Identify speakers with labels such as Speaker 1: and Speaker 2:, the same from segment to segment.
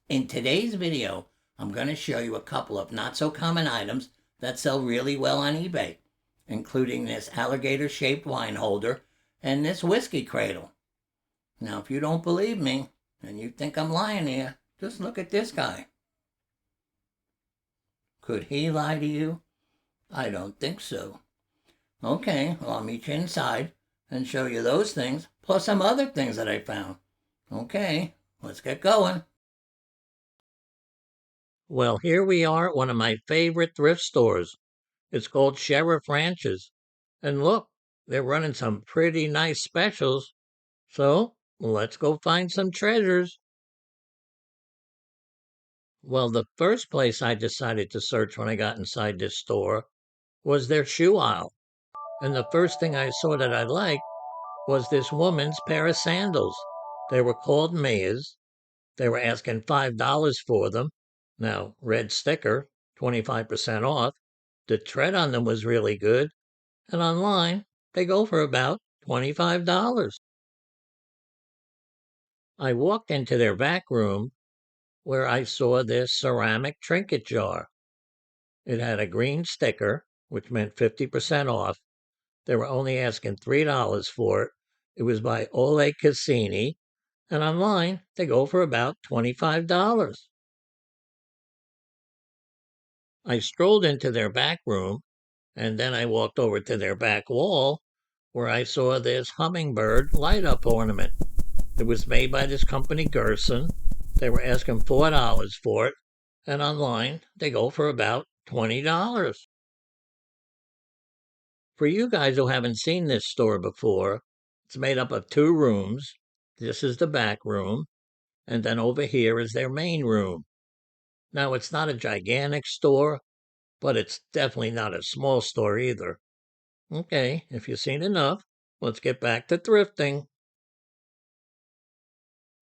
Speaker 1: In today's video, I'm going to show you a couple of not so common items that sell really well on eBay, including this alligator shaped wine holder and this whiskey cradle. Now, if you don't believe me and you think I'm lying here, just look at this guy. Could he lie to you? I don't think so. Okay, well, I'll meet you inside and show you those things, plus some other things that I found. Okay, let's get going. Well, here we are at one of my favorite thrift stores. It's called Sheriff Ranches. And look, they're running some pretty nice specials. So, let's go find some treasures. Well, the first place I decided to search when I got inside this store was their shoe aisle. And the first thing I saw that I liked was this woman's pair of sandals. They were called Mayas. They were asking $5 for them. Now, red sticker, 25% off. The tread on them was really good. And online, they go for about $25. I walked into their back room where I saw this ceramic trinket jar. It had a green sticker, which meant 50% off. They were only asking $3 for it. It was by Ole Cassini, and online they go for about $25. I strolled into their back room, and then I walked over to their back wall where I saw this hummingbird light up ornament. It was made by this company Gerson. They were asking $4 for it, and online they go for about $20. For you guys who haven't seen this store before, it's made up of two rooms. This is the back room, and then over here is their main room. Now, it's not a gigantic store, but it's definitely not a small store either. Okay, if you've seen enough, let's get back to thrifting.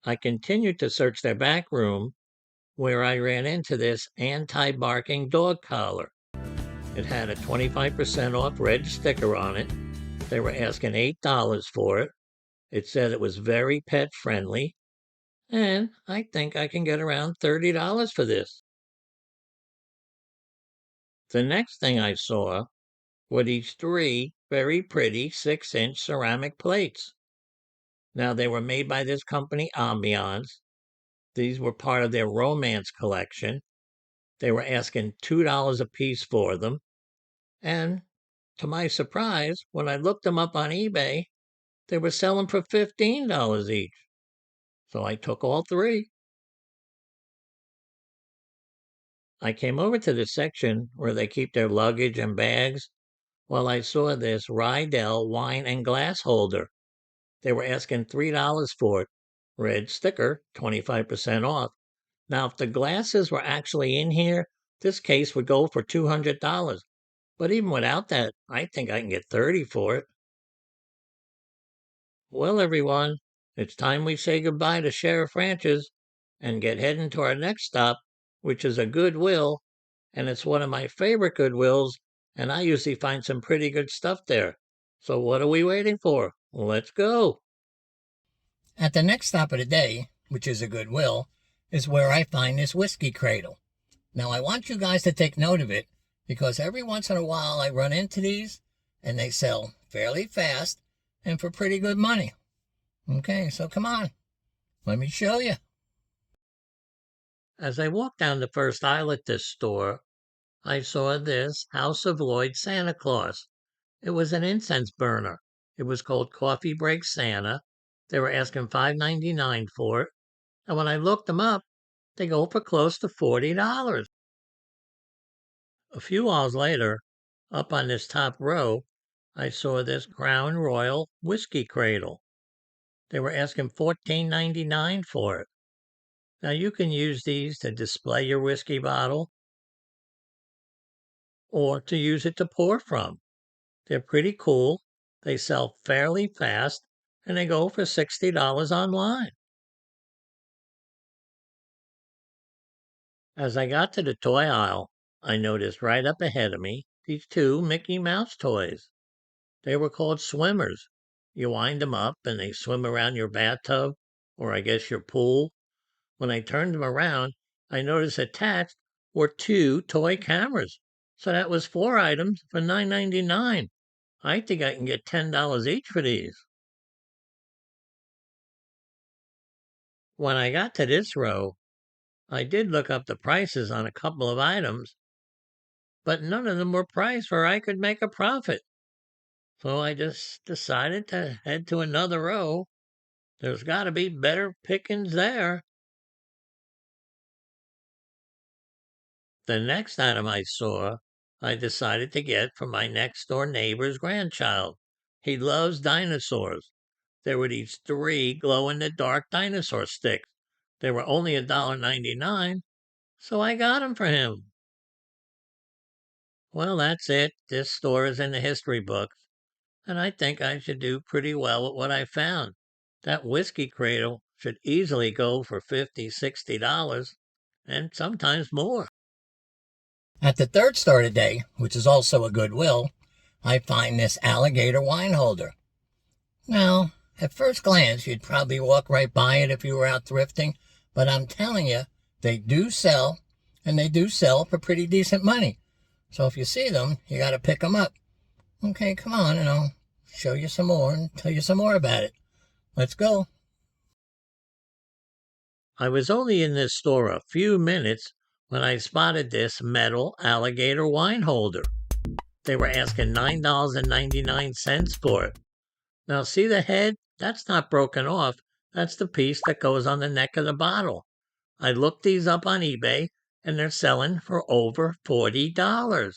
Speaker 1: I continued to search their back room where I ran into this anti-barking dog collar. It had a 25% off red sticker on it. They were asking $8 for it. It said it was very pet friendly, and I think I can get around $30 for this. The next thing I saw were these three very pretty 6-inch ceramic plates. Now, they were made by this company Ambiance. These were part of their romance collection. They were asking $2 a piece for them. And to my surprise, when I looked them up on eBay, they were selling for $15 each. So I took all three. I came over to the section where they keep their luggage and bags. Well, I saw this Rydell wine and glass holder. They were asking $3 for it. Red sticker, 25% off. Now, if the glasses were actually in here, this case would go for $200. But even without that, I think I can get $30 for it. Well, everyone, it's time we say goodbye to Sheriff Ranches and get heading to our next stop, which is a Goodwill. And it's one of my favorite Goodwills, and I usually find some pretty good stuff there. So what are we waiting for? Let's go. At the next stop of the day, which is a Goodwill, is where I find this whiskey cradle. Now, I want you guys to take note of it because every once in a while I run into these and they sell fairly fast and for pretty good money. Okay, so come on, let me show you. As I walked down the first aisle at this store, I saw this House of Lloyd Santa Claus. It was an incense burner. It was called Coffee Break Santa. They were asking $5.99 for it. And when I looked them up, they go for close to $40. A few hours later, up on this top row, I saw this Crown Royal whiskey cradle. They were asking $14.99 for it. Now you can use these to display your whiskey bottle or to use it to pour from. They're pretty cool. They sell fairly fast and they go for $60 online. As I got to the toy aisle, I noticed right up ahead of me these two Mickey Mouse toys. They were called swimmers. You wind them up and they swim around your bathtub, or I guess your pool. When I turned them around, I noticed attached were 2 toy cameras. So that was 4 items for $9.99. I think I can get $10 each for these. When I got to this row, I did look up the prices on a couple of items, but none of them were priced where I could make a profit. So I just decided to head to another row. There's got to be better pickings there. The next item I saw, I decided to get for my next door neighbor's grandchild. He loves dinosaurs. There were these 3 glow-in-the-dark dinosaur sticks. They were only $1.99, so I got them for him. Well, that's it. This store is in the history books, and I think I should do pretty well with what I found. That whiskey cradle should easily go for $50, $60, and sometimes more.
Speaker 2: At the third store today, which is also a Goodwill, I find this Alligator wine holder. Now, at first glance, you'd probably walk right by it if you were out thrifting, but I'm telling you, they do sell, and they do sell for pretty decent money. So if you see them, you got to pick them up. Okay, come on, and I'll show you some more and tell you some more about it. Let's go.
Speaker 1: I was only in this store a few minutes when I spotted this metal Alligator wine holder. They were asking $9.99 for it. Now, see the head? That's not broken off. That's the piece that goes on the neck of the bottle. I looked these up on eBay, and they're selling for over $40.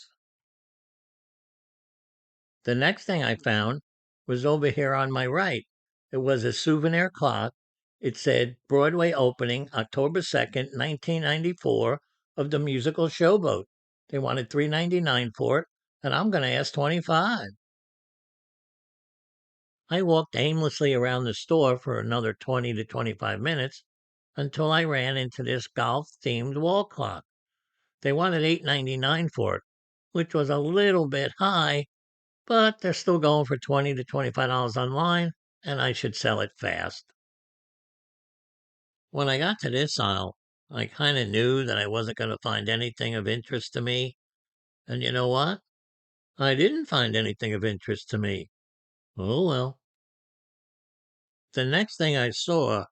Speaker 1: The next thing I found was over here on my right. It was a souvenir clock. It said Broadway opening October 2nd, 1994 of the musical Showboat. They wanted $3.99 for it, and I'm going to ask $25. I walked aimlessly around the store for another 20 to 25 minutes until I ran into this golf-themed wall clock. They wanted $8.99 for it, which was a little bit high, but they're still going for $20 to $25 online, and I should sell it fast. When I got to this aisle, I kind of knew that I wasn't going to find anything of interest to me. And you know what? I didn't find anything of interest to me. Oh well. The next thing I saw,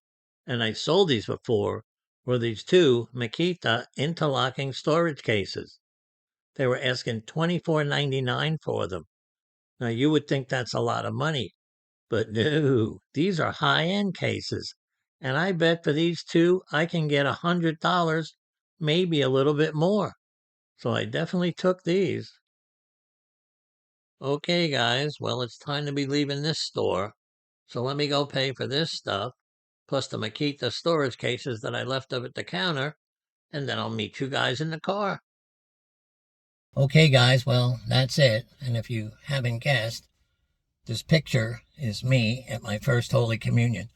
Speaker 1: and I sold these before, were these 2 Makita interlocking storage cases. They were asking $24.99 for them. Now you would think that's a lot of money, but no, these are high-end cases, and I bet for these 2 I can get $100, maybe a little bit more. So I definitely took these. Okay, guys, well, it's time to be leaving this store. So let me go pay for this stuff, plus the Makita storage cases that I left up at the counter, and then I'll meet you guys in the car.
Speaker 2: Okay, guys, well, that's it. And if you haven't guessed, this picture is me at my first Holy Communion.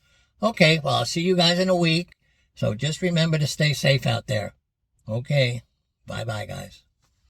Speaker 2: Okay, well, I'll see you guys in a week. So just remember to stay safe out there. Okay, bye-bye, guys.